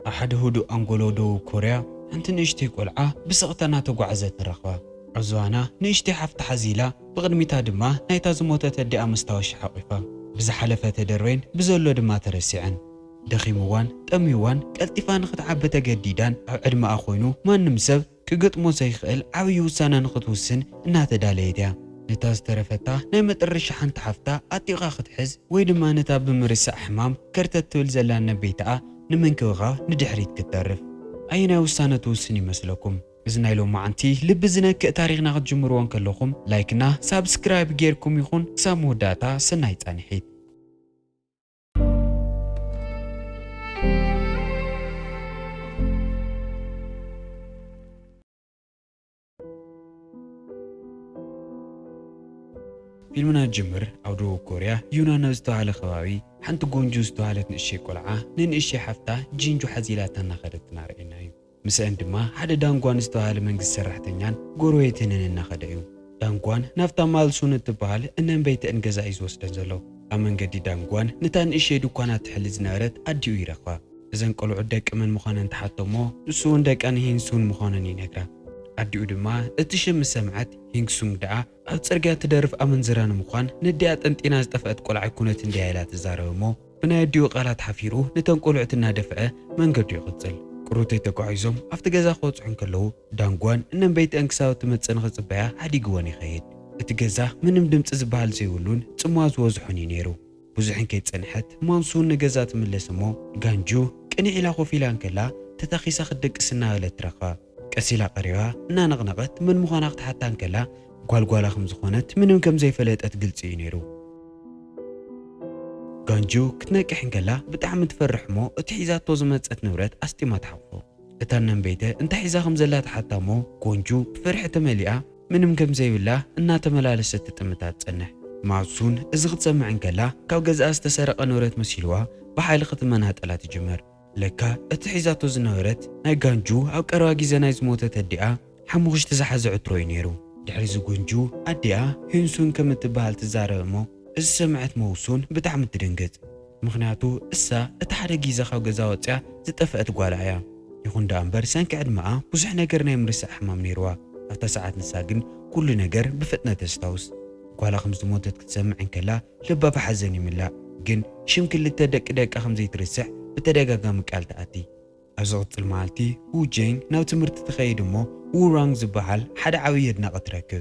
أحد هدوء أنغولو دو كوريا أنت نشتي قلعة بسقطنا تقعزت الرخوة عزوانا نشتي حفت حزيلة بغدميتا دما نايتا زموتة تدي مستوش حقيقة بزحلفة تدروين بزولو دما ترسيعن دخيموان تأميوان كالتفان خطعبة جديدان عدم أخوينو ما نمسب كقطمو زيخل عويو سانا نخطوسن إنها تداليديا نتاز ترفتا نايمت الرشحان تحفتا أتيغا خطحز ويدما نتا بمرسا أحمام كرتت تولزلان نبيتا نمنكوغا ندحريت كترف أين وسانة توسني مسلكم إذن لو معنتي لبزنا كتاريخنا قد جمروان كلكم لايكنا سابسكرايب جيركم يخون سامو داتا سنايت أنحيت فيلمنا جمر عودو كوريا يونان زتوالى خوابي حنت جونجو زتوالت نشي قلعة ننشي حفتا جينجو حزيلاتنا خدتنا رأينايو مسا اندما حدا دانقوان زتوالى منقس سرحتنيان قرويتنن نخدايو دانقوان نافتا مال سونة تبال انن بيت انقزا ايزوس دنزلو امان قدي دانقوان نتان اشي دوكوانا تحلز نارت اديو يرخوا ازن قلعو دك من مخانن تحطمو نسون دك انهين سون مخانن ينقرا أديو دما اتشم سمعت هينكسونغ دعا أو تسرقا تدرف أمن زران مخان نديات انتينا زدفعت قلع كونت انديالات الزارومو بنا يديو قالات حفيرو نتن قلعتنا دفعه من قد يغزل قروتي تقعيزم افتقازا خوص حنكلو دانقوان انن بيت انكساو تمتسن غزبايا حدي قواني خيد اتقازا منم دمت زبال زيولون تمواز وزحوني نيرو بزحن كيت سنحت مانسون نقازات من لسمو غانجو كني إلا خوفيلان كلا تتخيسا خدق سنة لترخا كسيلا قريبا نانغنقت من مخانقت حتى انكلا قوال خمزخونت منهم كم زي فلات اتقلتي نيرو غانجو كتناكي حنكلا بتعمد فرحمو اتحيزات توزمت اتنورت استيما تحفو اتانن بيته انت حيزا خمزلات حتى مو كونجو بفرحة مليئة منهم كم زي بالله انها تملالست تتمتات تسنح معصون ازغت سمع انكلا كاو قزا استسرق نورت مسيلوا بحايل ختمانها تقلات جمر لكا اتحيزاتو زنورت ناي غانجو او قرواغي زناي زموتة تدئا حموغش تزحز عطروي نيرو دحري زغونجو ادئا هنسون كمتبهال تزارمو إذا سمعت موسون بتعمد تدنقت مخناتو إسا اتحرقي زخاو قزاوتيا زتفقت قوالعيا يخون دامبر سانك عد معا بوزح نقر نيمرس أحمام نيروا أفتا ساعات نساقن كل نقر بفتنة تستوس قوالا خمس موتت كتسمع انكلا لبا بحزني من لا جن شمكن لتدك دك خمزي ترسح بتدقا قامك آلتاتي أزغط المالتي وجين ناو تمرت تخيدمو ورانغ زبحال حدا عويدنا قتركو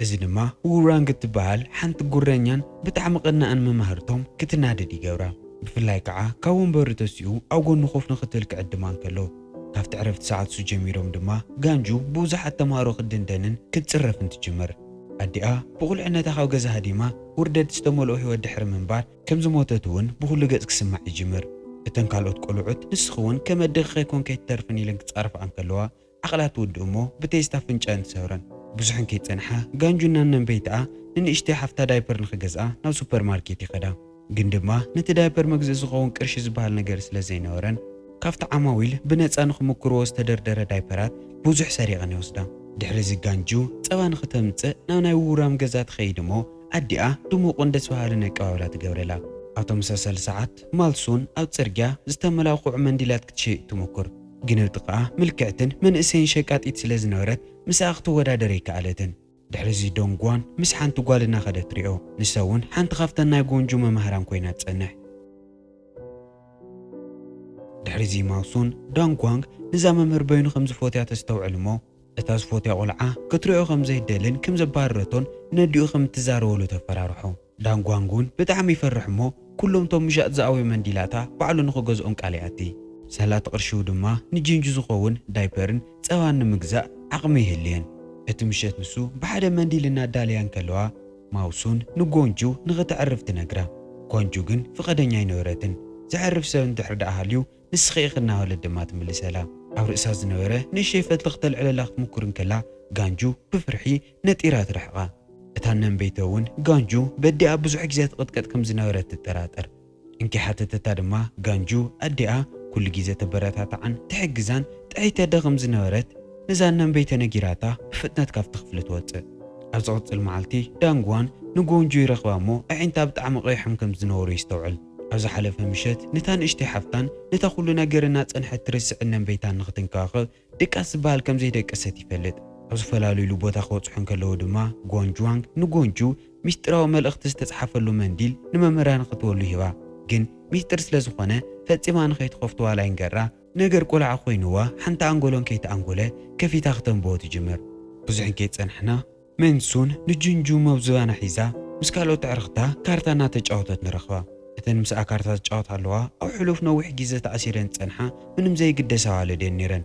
إذن ما ورانغ تبال حنت قرانيان بتعمقنا أن ممهرتهم كتنادد يقورا بفلاي كعا كاون بورتسيو أو قون نخوف نختلك عدمان كلو كافت عرفت ساعات سو جميروم دما غانجو بوزا حتى مارو خدندنن كتصرف انت جمر أدئا بقول عنا تخاو قزا هديما وردد استمولو هو الدحر من بعد كم زموتتون بقول لقز كسمع يجمر اتن كالوت قلوعت نسخون كما دخي كون كيترفني لنك تعرف عن كلوا عقلات ودومو بتيستافن جان سورن بزحن كيتنحا غانجونا نبيتا ننشتي حفتا دايبر نخجزا ناو سوبر ماركت يخدا غندما نت دايبر مغزي زغون قرش زبال نجر سلازينورن كافت عماويل بنصا نخمكرو استدردره دايبرات بوزح سريغن يوسدا دحرزي غانجو صبان ختمص ناو ناي ورام غزات خيدمو اديا دمو قندس وهال نقاولات غورلا أوتو مسلسل ساعات مالسون أو تسرقيا زتملاقو منديلات كتشي تمكر جنو تقع ملكعتن من اسين شيكات إتسلز نورت مساقتو ودا دريك علتن دحرزي دونغوان مس حانتو قالنا خدت ريو نساون حانت خافتنا يقونجو ممهران كوينات تسنح دحرزي مالسون دونغوانغ نزام مربينو خمز فوتيا تستوعلمو اتاز فوتيا قلعا كتريو خمزي دلن كم زبارتون نديو خم تزارولو تفرارحو دانغوانغون بتعمي فرحمو كلهم توم مشات زاوي منديلاتا بعلو نخجزون قالياتي سهلات قرشو دما نجينجو زخون دايبرن صوان مغزا عقمي هلين اتمشات نسو بحد منديلنا داليان كلوا ماوسون نغونجو نغتعرف تنغرا كونجو جن فقدنيا ينورتن زعرف سون دحرد اهاليو نسخيخنا ولدمات ملسلا او رئساز نوره نشيفت لختل على لاخت مكرن كلا غانجو بفرحي نتيرات رحقا اتانن بيتون غانجو بدي ابزح غزيات قدقد كم زنورت تتراتر انكي حتى تتادما غانجو اديا كل غزه تبراتات عن تحجزان تعيت دغم زنورت نزانن بيتنا غيراتا بفتنات كاف تخفلت وص ازغط المعلتي دانغوان نغونجو يرخوامو عينتا بتعمق يحم كم زنورو يستوعل ኣብዚ ሓለፈ ምሸት ነታ ንእሽተይ ሓፍታን ነታ ኩሉ ነገርና ፀንሐት ትርስዕነን ቤታን ንኽትንከባኸብ ድቃስ ዝበሃል ከም ዘይደቀሰት ይፈልጥ። ኣብ ዝተፈላለዩ ቦታ ክበፅሑ ከለዉ ድማ ጎንጁዋንግ ንጎንጁ ሚስጥራዊ መልእኽቲ ዝተፃሓፈሉ መንዲል ንመምህራን ክትወሉ ሂባ። ግን ሚስጥር ስለ ዝኾነ ፈፂማ ንኸይትኸፍቶ ዋላ ይንገራ ነገር ቆልዓ ኮይኑዋ ሓንቲ ኣንጎሎን ከይተኣንጎለ ከፊታ ክተንብቦ ትጅምር። ብዙሕ ከይፀንሕና መንሱን ንጅንጁ መብዝባና ሒዛ ምስ ካልኦት ኣዕርኽታ ካርታ እናተጫወተት ንረኽባ። እተን ምስኣ ካርታ ዝጫወት ኣለዋ ኣብ ሕሉፍ ነዊሕ ግዜ ተኣሲረን ፀንሓ ምንም ዘይግደሳ ዋለደን ነይረን።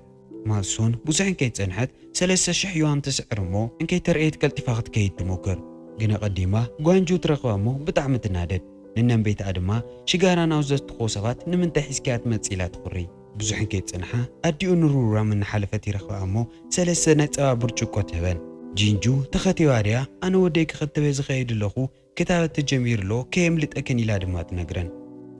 ማልሱን ብዙሕን ከይፀንሐት 3,000 ዩዋን ትስዕር እሞ እንከይተርእየት ቀልጢፋ ክትከይድ ትሞክር። ግን ቀዲማ ጓንጁ ትረኽባ እሞ ብጣዕሚ ትናደድ። ንነን ቤትኣ ድማ ሽጋራ ናብ ዘትኾ ሰባት ንምንታይ ሒዝክያ ትመጽእ ኢላ ትኹሪ። ብዙሕን ከይፀንሓ ኣዲኡ ንሩራም እናሓለፈት ይረኽባ እሞ 3 ናይ ፀባ ብርጭቆ ትህበን። ጂንጁ ተኸቲባ ድያ ኣነ ወደይ ክኸተበ ዝኸይድ ኣለኹ ክታበት ተጀሚሩሎ ከየምልጠክን ኢላ ድማ ትነግረን።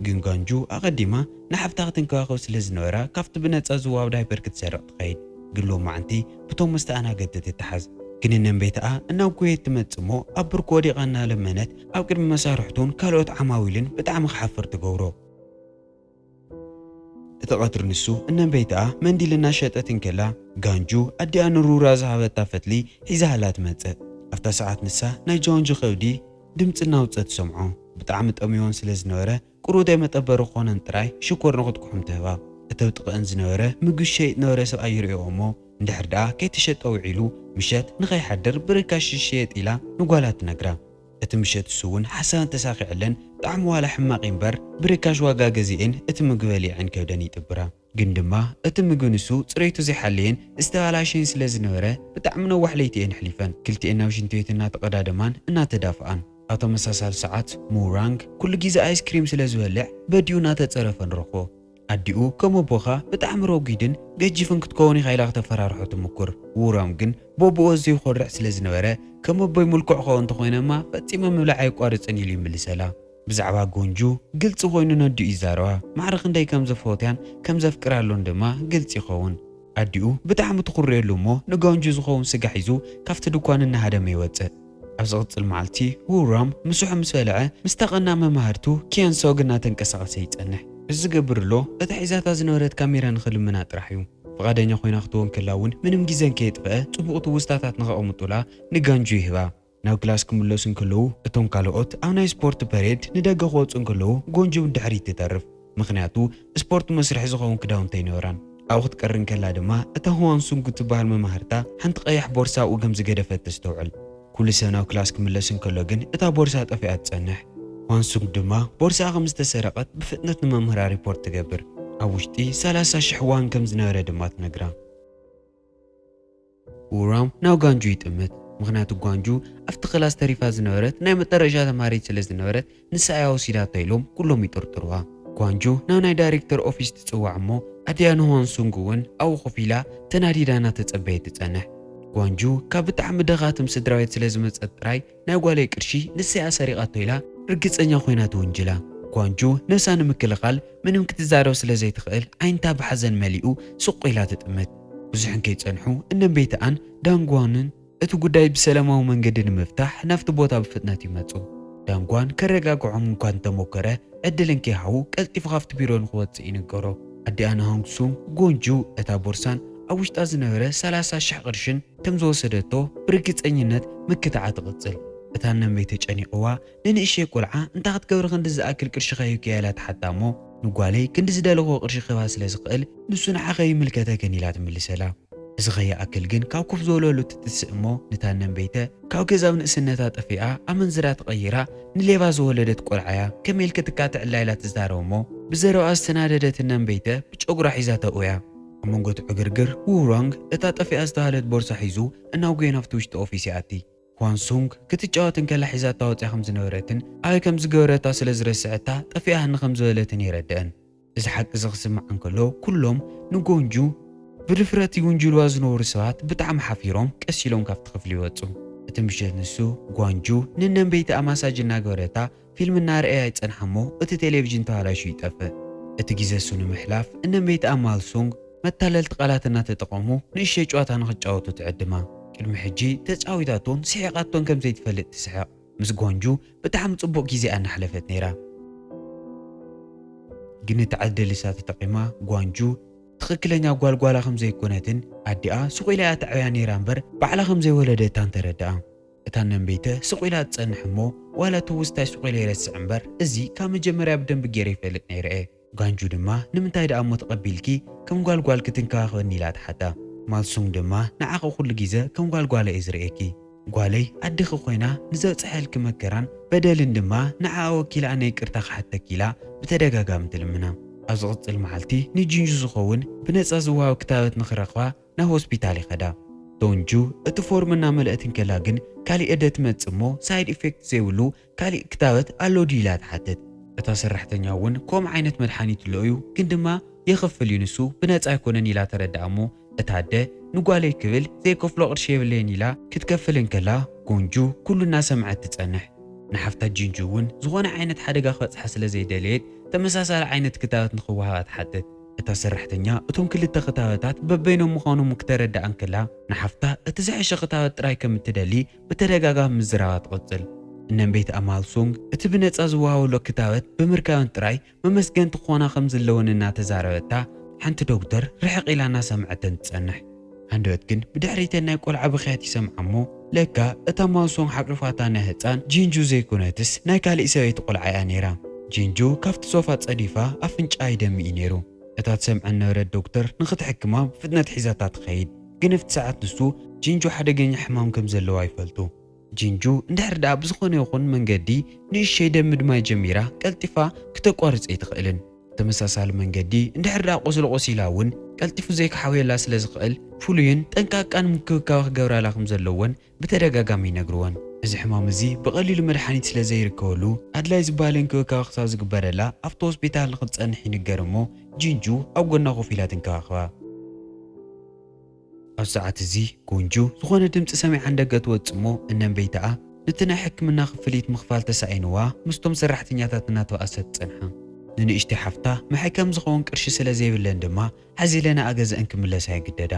ግን ጓንጁ ኣቐዲማ ንሓፍታ ክትንከባኸብ ስለ ዝነበራ ካብቲ ብነፃ ዝዋብ ዳይፐር ክትሰርቕ ትኸይድ። ግን ሎም መዓንቲ ብቶም መስተኣናገድቲ ትሓዝ። ግን ነን ቤትኣ እናብ ጎየት ትመጽእ እሞ ኣብ ብርኮ ወዲቓ እናለመነት ኣብ ቅድሚ መሳርሕቱን ካልኦት ዓማዊልን ብጣዕሚ ክሓፍር ትገብሮ። እቲ ቀትሪ ንሱ እነን ቤትኣ መንዲል እናሸጠትን ከላ ጋንጁ ኣዲኣ ንሩራ ዝሃበታ ፈትሊ ሒዛሃላ ትመጽእ። ኣብታ ሰዓት ንሳ ናይ ጆንጁ ኸብዲ ድምፂ እናውፀት ትሰምዖ። ብጣዕሚ ጠሚዮን ስለ ዝነበረ ቁሩደይ መጠበሪ ኮነን ጥራይ ሽኮር ንኽትኩሕም ትህባ። እቲ ብጥቕአን ዝነበረ ምግቢ ሸይጥ ነበረ ሰብኣይ ይሪኦ እሞ እንድሕር ደኣ ከይተሸጠ ውዒሉ ምሸት ንኸይሓድር ብርካሽ ዝሸየጥ ኢላ ንጓላ ትነግራ። እቲ ምሸት እሱ እውን ሓሳብ ተሳኺዕለን ጣዕሚ ዋላ ሕማቕ እምበር ብርካሽ ዋጋ ገዚአን እቲ ምግቢ በሊዐን ከብደን ይጥብራ። ግን ድማ እቲ ምግቢ ንሱ ፅሬቱ ዘይሓለየን ዝተባላሸን ስለ ዝነበረ ብጣዕሚ ነዋሕ ለይቲ እየን ሕሊፈን። ክልቲአን ናብ ሽንቲ ቤት እናተቐዳደማን እናተዳፍኣን። ኣብ ተመሳሳሊ ሰዓት ሙራንግ ኩሉ ግዜ ኣይስክሪም ስለ ዝበልዕ በዲኡ እናተፀረፈ ንረኽቦ። ኣዲኡ ከም ኣቦኻ ብጣዕሚ ረጒድን ገጂፍን ክትከውን ኢኻ ኢላ ክተፈራርሖ ትምኩር። ውራም ግን ቦብኦ ዘይኮርዕ ስለ ዝነበረ ከም ኣቦይ ምልኩዕ ኸው እንተኾይነማ ፈፂመ ምብላዕ ኣይቋርፅን ኢሉ ይምልሰላ። ብዛዕባ ጎንጁ ግልፂ ኮይኑ ነዲኡ ይዛረባ። ማዕረ ክንደይ ከም ዘፈትያን ከም ዘፍቅራሎን ድማ ግልፂ ይኸውን። ኣዲኡ ብጣዕሚ ትኹርየሉ እሞ ንጎንጁ ዝኸውን ስጋ ሒዙ ካብቲ ድኳን እናሃደመ ይወፅእ። ኣብ ዝቕፅል መዓልቲ ውራም ምስሑ ምስ በልዐ ምስ ተቐና መማህርቱ ኪያንሶግ እናተንቀሳቐሰ ይጸንሕ። እዚ ዝገብርሎ እቲ ሒዛታ ዝነበረት ካሜራ ንኽልምና ጥራሕ እዩ። ፈቓደኛ ኮይና ክትወን ከላ እውን ምንም ግዜን ከየጥፍአ ጽቡቕ ትውስታታት ንኸቐምጡላ ንጋንጁ ይህባ። ናብ ክላስ ክምለሱ እንከለዉ እቶም ካልኦት ኣብ ናይ ስፖርት ፐሬድ ንደገ ክወፁ እንከለዉ ጎንጁ ብድሕሪት ትተርፍ። ምክንያቱ ስፖርት መስርሒ ዝኸውን ክዳውንቲ ኣይነበራን። ኣብኡ ክትቀርን ከላ ድማ እታ ህዋንሱንግ ትበሃል መማህርታ ሓንቲ ቀያሕ ቦርሳ ኣብኡ ከም ዝገደፈት ተስተውዕል። ኩሉ ሰብ ናብ ክላስ ክምለስ እንከሎ ግን እታ ቦርሳ ጠፊኣ ትጸንሕ። ዋንሱንግ ድማ ቦርሳ ከም ዝተሰረቐት ብፍጥነት ንመምህራ ሪፖርት ትገብር። ኣብ ውሽጢ 30,000 ዋን ከም ዝነበረ ድማ ትነግራ። ውራም ናብ ጋንጁ ይጥምት። ምክንያቱ ጓንጁ ኣብቲ ክላስ ተሪፋ ዝነበረት ናይ መጠረሻ ተማሃሪት ስለ ዝነበረት ንሳ እያ ወሲዳቶ ኢሎም ኩሎም ይጥርጥርዋ። ጓንጁ ናብ ናይ ዳይሬክተር ኦፊስ ትፅዋዕ እሞ ኣድያ ንዋንሱንግ እውን ኣብኡ ኮፍ ኢላ ተናዲዳ እናተፀበየት ትጸንሕ። ጓንጁ ካብ ብጣዕሚ ደኻትም ስድራቤት ስለ ዝመፀት ጥራይ ናይ ጓለይ ቅርሺ ንሳ እያ ሰሪቓቶ ኢላ ርግፀኛ ኮይና ትውንጅላ። ጓንጁ ነፍሳ ንምክልኻል ምንም ክትዛረብ ስለ ዘይትኽእል ዓይንታ ብሓዘን መሊኡ ስቑ ኢላ ትጥምት። ብዙሕን ከይፀንሑ እነን ቤትኣን ዳንጓንን እቲ ጉዳይ ብሰላማዊ መንገዲ ንምፍታሕ ናብቲ ቦታ ብፍጥነት ይመፁ። ዳንጓን ከረጋግዖም እኳ እንተሞከረ ዕድልን ከይሃቡ ቀልጢፉ ካብቲ ቢሮ ንክወፅእ ይንገሮ። ኣዲኣ ንሃንግሱም ጎንጁ እታ ቦርሳን ኣብ ውሽጣ ዝነበረ 30,000 ቅርሽን ከም ዝወሰደቶ ብርግፀኝነት ምክትዓ ትቕፅል። እታ ነን ቤት ተጨኒቕዋ ንንእሽተይ ቆልዓ እንታይ ክትገብር ክንዲ ዝኣክል ቅርሺ ኸይብክያ ኢላ ትሓታ እሞ ንጓለይ ክንዲ ዝደለኾ ቅርሺ ክባ ስለ ዝኽእል ንሱ ንዓኸ ይምልከተከን ኢላ ትምልሰላ። እዚ ኸይኣክል ግን ካብ ኮፍ ዝበለሉ ትትስእ እሞ ንታ ነን ቤተ ካብ ገዛ ብንእስነታ ጠፊኣ ኣመንዝራ ተቐይራ ንሌባ ዝወለደት ቆልዓያ ከመይ ኢልካ ትካትዕላ ኢላ ትዛረብ እሞ ብዘረባ ዝተናደደት ነን ቤተ ብጨጉራ ሒዛ ተእውያ። ኣብ መንጎ እቲ ዕግርግር ውራንግ እታ ጠፊኣ ዝተባሃለት ቦርሳ ሒዙ እናውጎየ ናብቲ ውሽጢ ኦፊስ ይኣቲ። ዋንሱንግ ክትጫወትን ከላ ሒዛታ ወፂኣ ከም ዝነበረትን ኣበይ ከም ዝገበረታ ስለ ዝረስዐታ ጠፊኣኒ ከም ዝበለትን ይረድአን። እዚ ሓቂ ዝኽስማዕ እንከሎ ኩሎም ንጎንጁ ብድፍረት ይውንጅልዋ ዝነበሩ ሰባት ብጣዕሚ ሓፊሮም ቀስ ኢሎም ካብቲ ክፍሊ ይወፁ። እቲ ምሸት ንሱ ጓንጁ ንነን ቤቲ ማሳጅ እናገበረታ ፊልም እናርአያ ይጸንሐ እሞ እቲ ቴሌቭዥን ተባላሹ ይጠፍእ። እቲ ግዜ እሱ ንምሕላፍ እነን ቤቲ ማልሱንግ መታለልቲ ቃላት እናተጠቐሙ ንእሽተይ ጨዋታ ንኽጫወቱ ትዕድማ። ቅድሚ ሕጂ ተጫዊታቶን ስሒቓቶን ከም ዘይትፈልጥ ትስሕቕ። ምስ ጓንጁ ብጣዕሚ ጽቡቕ ግዜ እናሕለፈት ነይራ። ግን ተዓደልሳ ተጠቂማ ጓንጁ ትኽክለኛ ጓልጓላ ከም ዘይኮነትን ኣዲኣ ስቑኢላ ተዕብያ ነይራ እምበር ባዕላ ከም ዘይወለደታን ተረድኣ። እታ ነንበይተ ስቑኢላ ትጸንሕ እሞ ዋላ ትውስታይ ስቑኢላ ይረስዕ እምበር እዚ ካብ መጀመርያ ብደንቢ ገይረ ይፈልጥ ነይረ እየ። ጓንጁ ድማ ንምንታይ ደኣ እሞ ተቐቢልኪ ከም ጓልጓል ክትንከባኸበኒ ኢላ ትሓታ። ማልሱንግ ድማ ንዓኸ ኩሉ ግዜ ከም ጓልጓለ እየ ዝርእየኪ ጓለይ ኣድኺ ኮይና ንዘብፅሐልኪ መከራን በደልን ድማ ንዓኣ ወኪላ ኣነ ይቅርታ ክሓተኪ ኢላ ብተደጋጋሚ ትልምና። ኣብ ዝቕፅል መዓልቲ ንጂንጁ ዝኸውን ብነፃ ዝወሃብ ክታበት ንኽረኽባ ናብ ሆስፒታል ይኸዳ። ዶንጁ እቲ ፎርም እናመልአትን ከላ ግን ካሊእ ዕደ ትመጽእ እሞ ሳይድ ኢፌክት ዘይብሉ ካሊእ ክታበት ኣሎ ድዩ ኢላ ትሓትት። እታ ሰራሕተኛ እውን ከምኡ ዓይነት መድሓኒት ኣሎ እዩ ግን ድማ የኽፍል እዩ ንሱ ብነፃ ኣይኮነን ኢላ ተረድኣ እሞ እታ ኣደ ንጓለይ ክብል ዘይከፍሎ ቅርሺ የብለየን ኢላ ክትከፍልን ከላ ጎንጁ ኩሉ እናሰምዐት ትጸንሕ። ንሓፍታ ጂንጁ እውን ዝኾነ ዓይነት ሓደጋ ክበፅሓ ስለ ዘይደለየት ተመሳሳሊ ዓይነት ክታበት ንኽወሃባ ትሓትት። እታ ሰራሕተኛ እቶም ክልተ ክታበታት በበይኖም ምዃኖም ክተረድኣን ከላ ንሓፍታ እቲ ዝሐሸ ክታበት ጥራይ ከም እትደሊ ብተደጋጋሚ ምዝራባ ትቕጽል። እነንቤት ኣማልሱንግ እቲ ብነፃ ዝወሃበሎ ክታበት ብምርካብን ጥራይ መመስገንቲ ክኾና ከም ዘለወን እናተዛረበታ ሓንቲ ዶክተር ርሕቕ ኢላ እናሰምዐተን ትጸንሕ። ሃንደበት ግን ብድሕሪተን ናይ ቆልዓ ብኽያት ይሰምዓ እሞ ለካ እታ ማልሱንግ ሓቂፋታ ናይ ህፃን ጂንጁ ዘይኮነትስ ናይ ካሊእ ሰበይቲ ቆልዓ እያ ነይራ። ጂንጁ ካብቲ ሶፋ ጸዲፋ ኣፍንጫ ይደሚኢ ነይሩ። እታ ትሰምዐን ነበረት ዶክተር ንኽትሕክማ ብፍጥነት ሒዛታ ትኸይድ። ግን ኣብቲ ሰዓት ንሱ ጂንጁ ሓደገኛ ሕማም ከም ዘለዋ ይፈልጡ። ጂንጁ እንድሕር ደኣ ብዝኾነ ይኹን መንገዲ ንእሽተይ ደም ምድማይ ጀሚራ ቀልጢፋ ክተቋርፅ ኣይትኽእልን። ተመሳሳሊ መንገዲ እንድሕር ደኣ ቆስሊ ቆሲላ እውን ቀልጢፉ ዘይክሓውየላ ስለ ዝኽእል ፍሉይን ጠንቃቃን ምክብካብ ክገብራላ ከም ዘለወን ብተደጋጋሚ ይነግርወን። እዚ ሕማም እዚ ብቐሊሉ መድሓኒት ስለ ዘይርከበሉ ኣድላይ ዝበሃል እንክብካብ ክሳብ ዝግበረላ ኣብቲ ሆስፒታል ንኽትጸንሕ ይንገር እሞ ጂንጁ ኣብ ጎና ኮፍ ኢላ ትንከባኸባ። ኣብ ሰዓት እዚ ጎንጁ ዝኾነ ድምፂ ሰሚዓ እንደገ ትወፅእ እሞ እነንበይትኣ ነቲ ናይ ሕክምና ክፍሊት ምኽፋል ተሳኢንዋ ምስቶም ሰራሕተኛታት እናተባእሰት ትጸንሓ። ንንእሽተይ ሓፍታ መሕከም ዝኸውን ቅርሺ ስለ ዘይብለን ድማ ሓዚለና ኣገዛአን ክምለሳ ይግደዳ።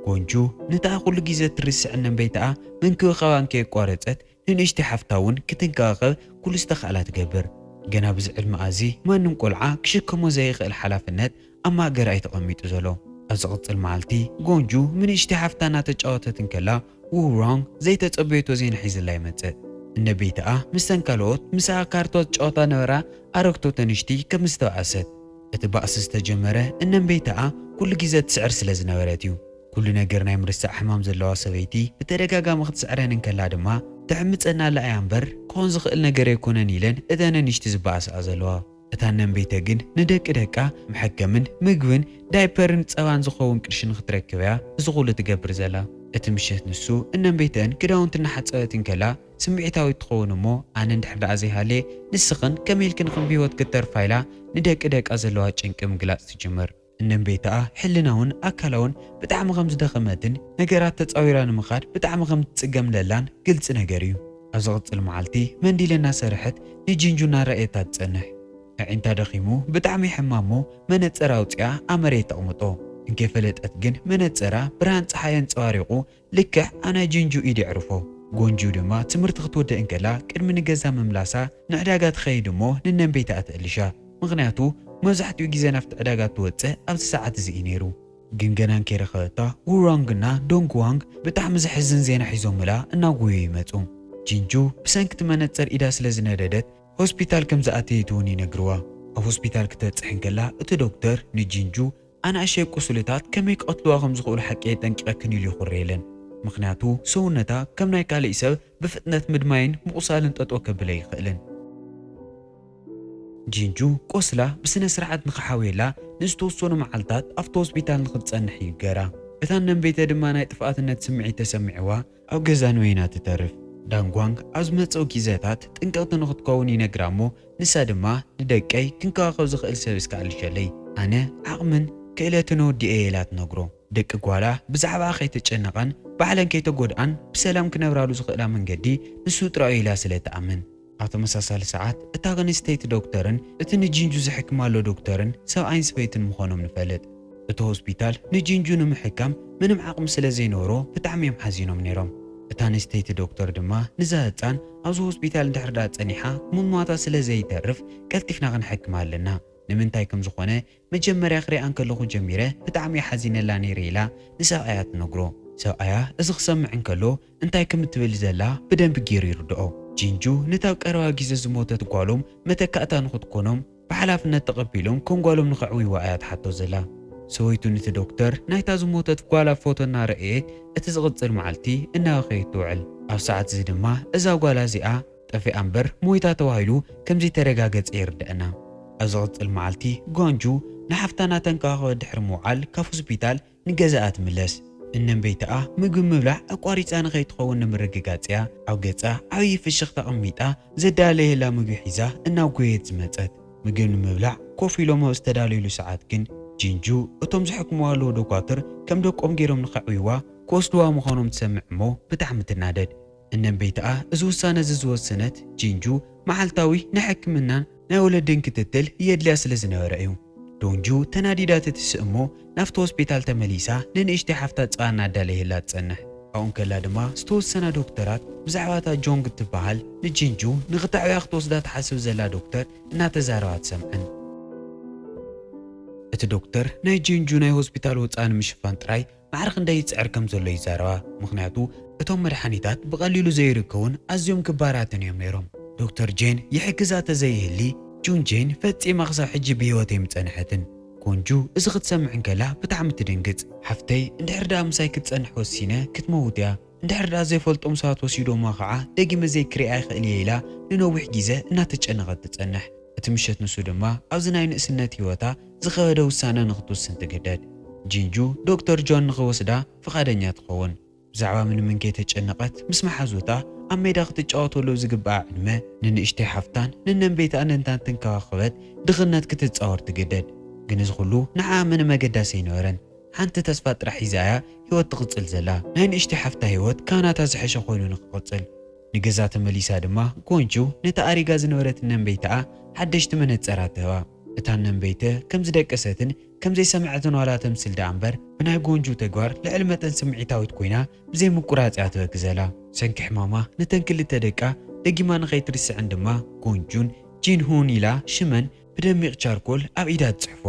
ጎንጁ ነታ ኩሉ ግዜ ትርስዕ እነንበይትኣ ምንክብኻባን ከየቋረፀት ንንእሽተይ ሓፍታ እውን ክትንከባኸብ ኩሉ ዝተኽእላ ትገብር። ገና ብዚ ዕድመኣ እዚ ማንም ቆልዓ ክሽከሞ ዘይኽእል ሓላፍነት ኣብ ማእገራ እዩ ተቐሚጡ ዘሎ። ኣብ ዝቕፅል መዓልቲ ጎንጁ ምንእሽተይ ሓፍታ እናተጫወተትን ከላ ውሮንግ ዘይተጸበየቶ ዜና ሒዝላ ይመጽእ። እነቤይትኣ ምስተን ካልኦት ምስኣ ካርቶ ጨወታ ነበራ ኣረግቶ ተንሽቲ ከም ዝተባእሰት። እቲ ባእሲ ዝተጀመረ እነንበይትኣ ኩሉ ግዜ ትስዕር ስለ ዝነበረት እዩ። ኩሉ ነገር ናይ ምርሳዕ ሕማም ዘለዋ ሰበይቲ ብተደጋጋሚ ክትስዕረንን ከላ ድማ ትሕምፀና ኣላ እያ እምበር ክኾን ዝኽእል ነገር ኣይኮነን ኢለን እተን ንእሽቲ ዝበኣስኣ ዘለዋ። እታ ነንበይተ ግን ንደቂ ደቃ መሐከምን ምግብን ዳይፐርን ፀባን ዝኸውን ቅርሺ ንኽትረክብ እያ እዚ ኩሉ ትገብር ዘላ። እቲ ምሸት ንሱ እነንበይተን ክዳውንቲ እናሓፀበትን ከላ ስምዒታዊት ትኸውን እሞ ኣነ እንድሕር ደኣ ዘይሃልየ ንስኽን ከመይ ኢልክን ከም ብሂወት ክትተርፋ ኢላ ንደቂ ደቃ ዘለዋ ጭንቂ ምግላፅ ትጅምር። እነንበይትኣ ሕልናውን ኣካላውን ብጣዕሚ ከም ዝደኸመትን ነገራት ተፃዊራ ንምኻድ ብጣዕሚ ከም ትጽገም ለላን ግልጽ ነገር እዩ። ኣብ ዝቕፅል መዓልቲ መንዲለ እናሰርሐት ንጂንጁ እናረኣየታ ትጸንሕ። ኣዒንታ ደኺሙ ብጣዕሚ ሕማሞ መነፀር ኣውፅኣ ኣብ መሬት ተቕምጦ። እንከይፈለጠት ግን መነፀራ ብርሃን ፀሓይ ኣንፀባሪቑ ልክዕ ኣናይ ጂንጁ ኢድ ይዕርፎ። ጎንጁ ድማ ትምህርቲ ክትወድእ እንከላ ቅድሚ ንገዛ ምምላሳ ንዕዳጋ ትኸይድ እሞ ንነንበይትኣ ትእልሻ። ምክንያቱ መብዛሕትኡ ግዜ ናብቲ ዕዳጋ ትወፅእ ኣብዚ ሰዓት እዚ እዩ ነይሩ። ግን ገና እንከይረኸበታ ውሮንግና ዶንግዋንግ ብጣዕሚ ዝሕዝን ዜና ሒዞምላ እናጎዩ ይመፁ። ጂንጁ ብሰንኪቲ መነፀር ኢዳ ስለ ዝነደደት ሆስፒታል ከም ዝኣተየት እውን ይነግርዋ። ኣብ ሆስፒታል ክትበፅሕ እንከላ እቲ ዶክተር ንጂንጁ ኣናእሽተይ ቁስልታት ከመይ ክቐትልዋ ከም ዝኽእሉ ሓቂ ጠንቂቐክን ኢሉ ይኹሬለን። ምክንያቱ ሰውነታ ከም ናይ ካልእ ሰብ ብፍጥነት ምድማይን ምቑሳልን ጠጦ ከብለ ይኽእልን። ጂንጁ ቆስላ ብስነ ስርዓት ንኽሓውየላ ንዝተወሰኑ መዓልታት ኣብቲ ሆስፒታል ንኽትጸንሕ ይገራ። እታ ነንበይተ ድማ ናይ ጥፍኣትነት ስምዒት ተሰሚዕዋ ኣብ ገዛ ንወይና ትተርፍ። ዳንጓንግ ኣብ ዝመፀው ግዜታት ጥንቀቕቲ ንኽትከውን ይነግራ እሞ ንሳ ድማ ንደቀይ ክንከባኸብ ዝኽእል ሰብ እስካኣልሸለይ ኣነ ዓቕምን ክእለትን ወዲአ ኢላ ትነግሮ። ደቂ ጓላ ብዛዕባ ከይተጨነቐን ባዕለን ከይተጎድኣን ብሰላም ክነብራሉ ዝኽእላ መንገዲ ንሱ ጥራዩ ኢላ ስለ ተኣምን። ኣብ ተመሳሳሊ ሰዓት እታ ኣንስተይቲ ዶክተርን እቲ ንጂንጁ ዝሕክማሎ ዶክተርን ሰብኣይን ሰበይትን ምዃኖም ንፈልጥ። እቲ ሆስፒታል ንጂንጁ ንምሕካም ምንም ዓቕሚ ስለ ዘይነበሮ ብጣዕሚ እዮም ሓዚኖም ነይሮም። እታ ኣንስተይቲ ዶክተር ድማ ንዛ ህፃን ኣብዚ ሆስፒታል እንድሕር ዳኣ ፀኒሓ ምሟታ ስለ ዘይተርፍ ቀልጢፍና ክንሕክማ ኣለና፣ ንምንታይ ከም ዝኾነ መጀመርያ ክሪኣን ከለኹ ጀሚረ ብጣዕሚ ሓዚነላ ነይረ ኢላ ንሰብኣያ ትነግሮ። ሰብኣያ እዚ ክሰምዕ እንከሎ እንታይ ከም እትብል ዘላ ብደንብ ገይሩ ይርድኦ። ጂንጁ ነታብ ቀረባ ግዜ ዝሞተት ጓሎም መተካእታ ንኽትኮኖም ብሓላፍነት ተቐቢሎም ከም ጓሎም ንኽዕውይዋ እያ ትሓቶ ዘላ። ሰወይቱ ነቲ ዶክተር ናይታ ዝሞተት ጓላ ፎቶ እናረአየት እቲ ዝቕፅል መዓልቲ እናበኸየት ትውዕል። ኣብ ሰዓት እዚ ድማ እዛ ጓላ እዚኣ ጠፊኣ እምበር ሞይታ ተባሂሉ ከምዚ ተረጋገፀ ይርድአና። ኣብ ዝቕፅል መዓልቲ ጎንጁ ንሓፍታና ተንከባኸበ ድሕሪ ምውዓል ካብ ሆስፒታል ንገዛኣ ትምለስ። እነን ቤትኣ ምግቢ ምብላዕ ኣቋሪፃ ንኸይትኸውን ንምርግጋፅያ ኣብ ገፃ ዓብዪ ፍሽኽ ተቐሚጣ ዘዳለየላ ምግቢ ሒዛ እናብ ጎየት ዝመፀት። ምግቢ ንምብላዕ ኮፍ ኢሎም ኣብ ዝተዳለየሉ ሰዓት ግን ጂንጁ እቶም ዝሕክምዋ ኣለዉ ዶኳትር ከም ደቆም ገይሮም ንኸዕውይዋ ክወስድዋ ምዃኖም ትሰምዕ እሞ ብጣዕሚ ትናደድ። እነን ቤትኣ እዚ ውሳነ እዚ ዝወሰነት ጂንጁ መዓልታዊ ናይ ሕክምናን ናይ ወለድን ክትትል የድልያ ስለ ዝነበረ እዩ። ዶንጁ ተናዲዳ ትትስእ እሞ ናብቲ ሆስፒታል ተመሊሳ ንንእሽተይ ሓፍታ ፀባ እናዳለየላ ትጸንሕ። ኣብኡ ከላ ድማ ዝተወሰና ዶክተራት ብዛዕባ እታ ጆንግ እትበሃል ንጂንጁ ንኽትዕብያ ክትወስዳ ትሓስብ ዘላ ዶክተር እናተዛረባ ትሰምዐን። እቲ ዶክተር ናይ ጂንጁ ናይ ሆስፒታል ወፃኢ ንምሽፋን ጥራይ ማዕርኽ እንዳይፅዕር ከም ዘሎ ይዛረባ። ምክንያቱ እቶም መድሓኒታት ብቐሊሉ ዘይርከቡን ኣዝዮም ክባራትን እዮም ነይሮም። ዶክተር ጄን ይሕግዛ ተዘይህሊ ጁን ጄን ፈፂማ ክሳብ ሕጂ ብሂወት የምፀንሐትን። ጎንጁ እዚ ክትሰምዕ እንከላ ብጣዕሚ ትድንግፅ። ሓፍተይ እንድሕር ዳ ምሳይ ክትፀንሕ ወሲነ ክትመውት እያ፣ እንድሕር ዳ ዘይፈልጦም ሰባት ወሲዶማ ከዓ ደጊመ ዘይክሪኣ ይኽእል እየ ኢላ ንነዊሕ ግዜ እናተጨነቐት ትፀንሕ። እቲ ምሸት ንሱ ድማ ኣብዚ ናይ ንእስነት ሂወታ ዝኸበደ ውሳነ ንኽትወስን ትግደድ። ጂንጁ ዶክተር ጆን ንኽወስዳ ፍቓደኛ ትኸውን። ብዛዕባ ምንም ከይተጨነቐት ምስ መሓዙታ ኣብ ሜዳ ክትጫወተሉ ዝግባእ ዕድመ ንንእሽተይ ሓፍታን ንነን ቤትኣ ነንታን ትንከባኸበት ድኽነት ክትፃወር ትግደድ። ግን እዚ ኩሉ ንዓኣ ምንም መገዳሲ ኣይነበረን። ሓንቲ ተስፋ ጥራሕ ሒዛ እያ ሂወት ትቕፅል ዘላ። ናይ ንእሽተይ ሓፍታ ሂወት ካናታ ዝሐሸ ኮይኑ ንክቕፅል። ንገዛ ተመሊሳ ድማ ጎንጁ ነታ ኣሪጋ ዝነበረት ነን ቤትኣ ሓደሽቲ መነፀራት ትህባ። እታ ነን ቤተ ከም ዝደቀሰትን ከም ዘይሰምዐትን ዋላ ተምስል ዳ እምበር ብናይ ጎንጁ ተግባር ልዕሊ መጠን ስምዒታዊት ኮይና ብዘይ ምቁራፅያ ትበግዘላ። ሰንኪ ሕማማ ነተን ክልተ ደቃ ደጊማ ንኸይትርስዕን ድማ ጎንጁን ጂንሁን ኢላ ሽመን ብደሚቕ ቻርኮል ኣብ ኢዳ ትፅሕፎ።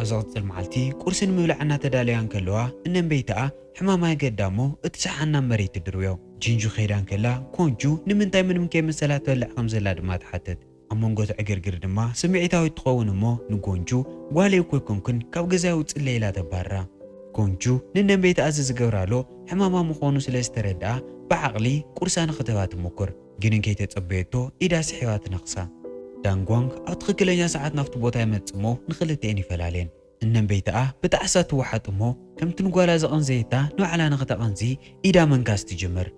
ኣብ ዝቕፅል መዓልቲ ቁርሲ ንምብላዕ እናተዳለያን ከለዋ እነን ቤትኣ ሕማማ ገዳሞ እቲ ሰሓና መሬት ትድርብዮ። ጂንጁ ኸይዳን ከላ ጎንጁ ንምንታይ ምንም ከይመሰላ ትበልዕ ከም ዘላ ድማ ትሓትት። ኣብ መንጎ ትዕግርግር ድማ ስምዒታዊት ትኸውን እሞ ንጎንጁ ጓለይ እኮ ይኮንኩን ካብ ገዛ ውፅእ ኢላ ተባርራ። ጎንጁ ንነን ቤትኣ ዝገብራሎ ሕማማ ምዃኑ ስለ ዝተረድኣ ብዓቕሊ ቁርሳ ንኽትህባ ትሞክር። ግን ከይተፀበየቶ ኢዳ ስሒባ ትነኽሳ። ዳንጓንግ ኣብ ትኽክለኛ ሰዓት ናብቲ ቦታ ይመጽእ እሞ ንኽልተአን ይፈላለየን። እነን ቤትኣ ብጣዕሳ ትወሓጥ እሞ ከምቲ ንጓላ ዘቐንዘየታ ንባዕላ ንኽተቐንዚ ኢዳ መንካስ ትጅምር።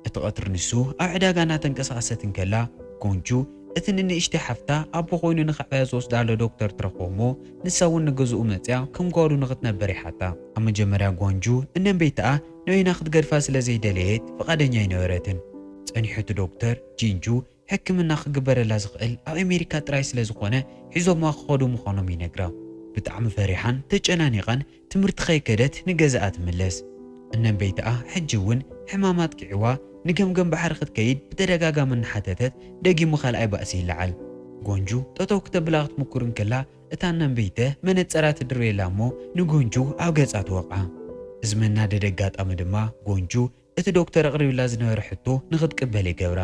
እቲ ቀትሪ ንሱ ኣብ ዕዳጋ እናተንቀሳቐሰት እንከላ ጎንጁ እቲ ንንእሽተይ ሓፍታ ኣቦ ኮይኑ ንኽዕብያ ዝወስዳሎ ዶክተር ትረኽቦ እሞ ንሳ እውን ንገዝኡ መፅያ ከም ጓሉ ንኽትነበር ይሓታ። ኣብ መጀመርያ ጎንጁ እነን ቤትኣ ንበይና ክትገድፋ ስለ ዘይደለየት ፍቓደኛ ኣይነበረትን። ፀኒሑቲ ዶክተር ጂንጁ ሕክምና ክግበረላ ዝኽእል ኣብ ኣሜሪካ ጥራይ ስለ ዝኾነ ሒዞማ ክኸዱ ምዃኖም ይነግራ። ብጣዕሚ ፈሪሓን ተጨናኒቐን ትምህርቲ ከይከደት ንገዛኣ ትምለስ። እነን ቤትኣ ሕጂ እውን ሕማማት ቂዕዋ ንገምገም ባሕሪ ክትከይድ ብተደጋጋሚ እናሓተተት ደጊሙ ካልኣይ ባእሲ ይለዓል። ጎንጁ ጠጠው ክተብላ ክትምኩር እንከላ እታ ነን ቤተ መነፀራት ትድርብየላ እሞ ንጎንጁ ኣብ ገጻ ትወቕዓ። እዚ መናደደ ኣጋጣሚ ድማ ጎንጁ እቲ ዶክተር ኣቕሪብላ ዝነበረ ሕቶ ንኽትቅበል ይገብራ።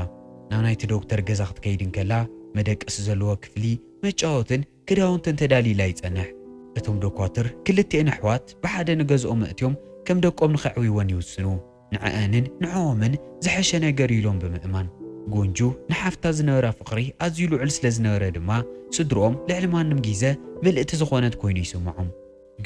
ናብ ናይቲ ዶክተር ገዛ ክትከይድ እንከላ መደቀሲ ዘለዎ ክፍሊ መጫወትን ክዳውንትን ተዳሊላ ይጸንሕ። እቶም ዶኳትር ክልቲአን ኣሕዋት ብሓደ ንገዝኦም መእትዮም ከም ደቆም ንኸዕብይወን ይውስኑ። ንዕአንን ንዕኦምን ዝሐሸ ነገር ኢሎም ብምእማን ጎንጁ ንሓፍታ ዝነበራ ፍቕሪ ኣዝዩ ልዑል ስለ ዝነበረ ድማ ስድሮኦም ልዕሊ ማንም ግዜ ምልእቲ ዝኾነት ኮይኑ ይስምዖም።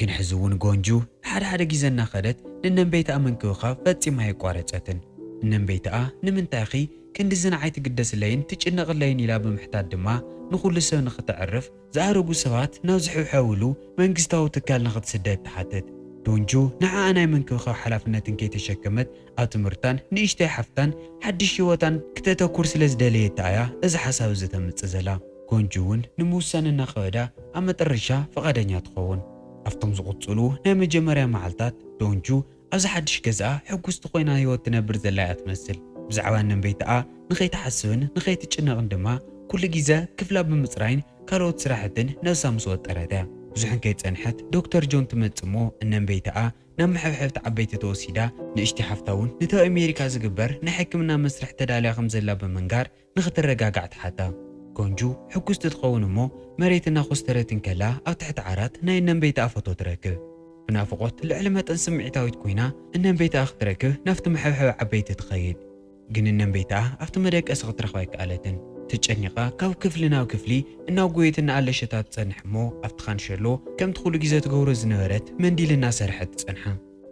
ግን ሕዚ እውን ጎንጁ ሓደ ግዜ እናኸደት ንነን ቤትኣ ምንክብኻብ ፈፂማ ኣይቋረፀትን። እነን ቤትኣ ንምንታይ ኺ ክንዲ ዝንዓይ ትግደስለይን ትጭነቕለይን ኢላ ብምሕታት ድማ ንኹሉ ሰብ ንኽትዕርፍ ዝኣረጉ ሰባት ናብ ዝሕውሐውሉ መንግስታዊ ትካል ንኽትስደድ ትሓትት። ዶንጁ ንዓኣ ናይ ምንክብኻብ ሓላፍነትን ከይተሸከመት ኣብ ትምህርታን ንእሽተይ ሓፍታን ሓድሽ ሂወታን ክተተኩር ስለ ዝደለየታ እያ እዚ ሓሳብ እዚ ተምፅእ ዘላ። ጎንጁ እውን ንምውሳን እናኸበዳ ኣብ መጨረሻ ፈቓደኛ ትኸውን። ኣብቶም ዝቕፅሉ ናይ መጀመርያ መዓልታት ዶንጁ ኣብዚ ሓድሽ ገዝኣ ሕጉስቲ ኮይና ሂወት ትነብር ዘላ እያ ትመስል። ብዛዕባ ነን ቤትኣ ንኸይትሓስብን ንኸይትጭነቕን ድማ كل جيزة كفلا بمصراين كالوت سراحتن نفسها مسوطرتها بزحن كيتصنحت دكتور جون تمتصمو انن بيتها نام حبحبت عبيت توسيدا نشتي حفتاون نتا امريكا زغبر نحكمنا مسرح تداليا خمزلا بمنغار نخترغاغعت حتى كونجو حكوست تخونمو مريتنا خسترتن كلا او تحت عرات ناينن بيتها فوتو تركب بنافقوت العلمات سمعتاويت كوينا انن بيتها اختركب نفت محبحب عبيت تخيد ግን እነን ቤታ ኣብቲ መደቀሲ ክትረኽባ ይከኣለትን ትጨኒቓ ካብ ክፍሊ ናብ ክፍሊ እናው ጎየትና ኣለሸታት ትጸንሕ እሞ ኣብቲ ኻንሸሎ ከምቲ ኩሉ ግዜ ትገብሮ ዝነበረት መንዲል እናሰርሐት ትጸንሓ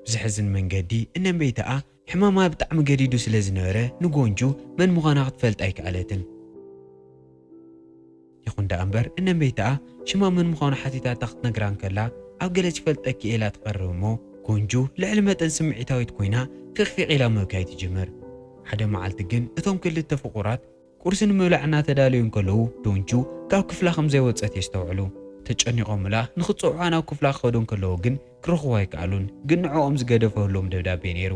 ብዝሕዝን መንገዲ እነን ቤታኣ ሕማማ ብጣዕሚ ገዲዱ ስለ ዝነበረ ንጎንጁ መን ምዃና ክትፈልጥ ኣይከኣለትን ይኹን ዳ እምበር እነን ቤታኣ ሽማ መን ምዃኑ ሓቲታታ ክትነግራን ከላ ኣብ ገለ ዝፈልጠኪ ኢላ ትቐርብ እሞ ጎንጁ ልዕሊ መጠን ስምዒታዊት ኮይና ፍቕፊቕ ኢላ ምብካይ ትጅምር ሓደ መዓልቲ ግን እቶም ክልተ ፍቑራት ቁርሲ ንምብላዕና ተዳልዮም ከለዉ ዶንጁ ካብ ክፍላ ከም ዘይወፀት የስተውዕሉ ተጨኒቖምላ ንኽፅውዓ ናብ ክፍላ ክኸዶም ከለዉ ግን ክረኽቦ ኣይከኣሉን ግን ንዕኦም ዝገደፈሎም ደብዳቤ ነይሩ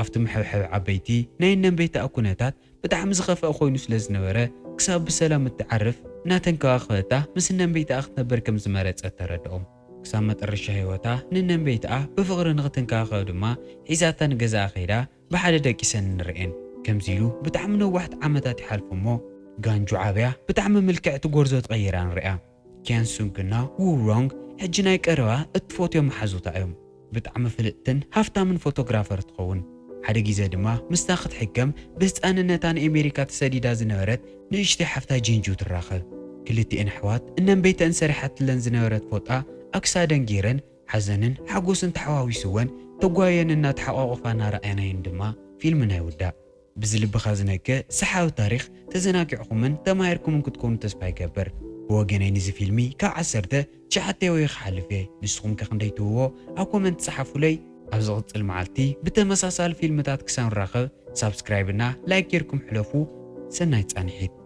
ኣብቲ ምሕብሕብ ዓበይቲ ናይ እነን ቤታ ኩነታት ብጣዕሚ ዝኸፍአ ኮይኑ ስለ ዝነበረ ክሳብ ብሰላም እትዓርፍ እናተንከባኸበታ ምስ እነን ቤታ ክትነበር ከም ዝመረፀት ተረድኦም ክሳብ መጨረሻ ህይወታ ንእነን ቤታ ብፍቕሪ ንኽትንከባኸብ ድማ ሒዛታ ንገዛኣ ኸይዳ بحد دقيسن نرئن كمزيلو بتعم نوحت عمتات يحالف مو غانجو عابيا بتعم ملكعت غورزو تغيران رئا كان سونكنا وو رونغ حجنا يقروا اتفوتيو محزوتا ايوم بتعم فلقتن هافتا من فوتوغرافر تخون حدا جيزا دما مستاخد حكم بستاننتان امريكا تسديدا زنورت نشتي حفتا جينجو تراخب كلتي انحوات انن بيت انسرحت لن زنورت فوتا اكسادن جيرن حزنن حقوسن تحواوي سوان تقوايننا تحققفانا رأينا يندما فيلمنا يودا بزلب خازنك سحاو تاريخ تزناكعكم تمايركم كتكونوا تسباي كبر بوغنين زي فيلمي كعسرته شحتى ويخحلفه نسخم كخنديتوو او كومنت صحفوا لي ابزغط المعالتي بتمساسال فيلمتات كسان راخب سبسكرايبنا لايك يركم حلفو سنايت انحيت